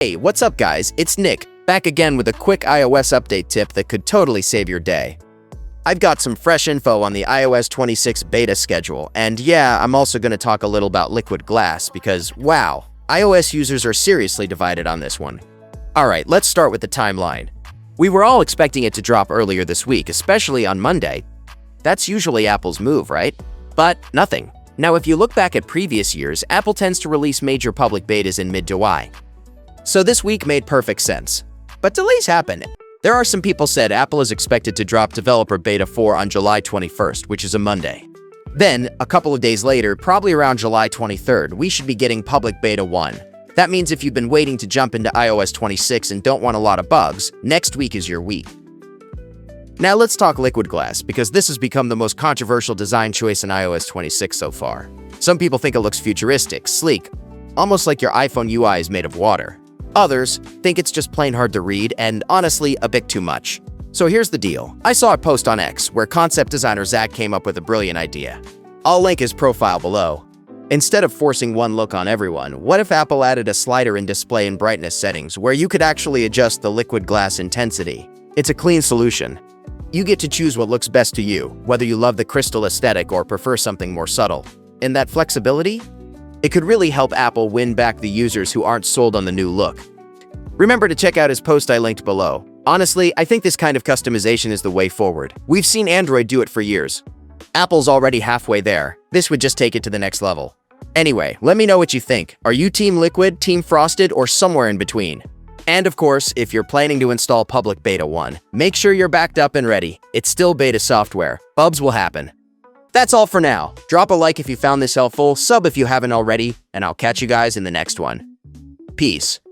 Hey, what's up guys? It's Nick, back again with a quick iOS update tip that could totally save your day. I've got some fresh info on the iOS 26 beta schedule, and yeah, I'm also going to talk a little about liquid glass because, wow, iOS users are seriously divided on this one. Alright, let's start with the timeline. We were all expecting it to drop earlier this week, especially on Monday. That's usually Apple's move, right? But nothing. Now, if you look back at previous years, Apple tends to release major public betas in mid-July. So this week made perfect sense. But delays happen. There are some people said Apple is expected to drop Developer Beta 4 on July 21st, which is a Monday. Then, a couple of days later, probably around July 23rd, we should be getting Public Beta 1. That means if you've been waiting to jump into iOS 26 and don't want a lot of bugs, next week is your week. Now let's talk liquid glass, because this has become the most controversial design choice in iOS 26 so far. Some people think it looks futuristic, sleek, almost like your iPhone UI is made of water. Others think it's just plain hard to read and, honestly, a bit too much. So here's the deal. I saw a post on X where concept designer Zach came up with a brilliant idea. I'll link his profile below. Instead of forcing one look on everyone, what if Apple added a slider in display and brightness settings where you could actually adjust the liquid glass intensity? It's a clean solution. You get to choose what looks best to you, whether you love the crystal aesthetic or prefer something more subtle. And that flexibility? It could really help Apple win back the users who aren't sold on the new look. Remember to check out his post I linked below. Honestly, I think this kind of customization is the way forward. We've seen Android do it for years. Apple's already halfway there. This would just take it to the next level. Anyway, let me know what you think. Are you Team Liquid, Team Frosted, or somewhere in between? And of course, if you're planning to install Public Beta 1, make sure you're backed up and ready. It's still beta software. Bubs will happen. That's all for now. Drop a like if you found this helpful, sub if you haven't already, and I'll catch you guys in the next one. Peace.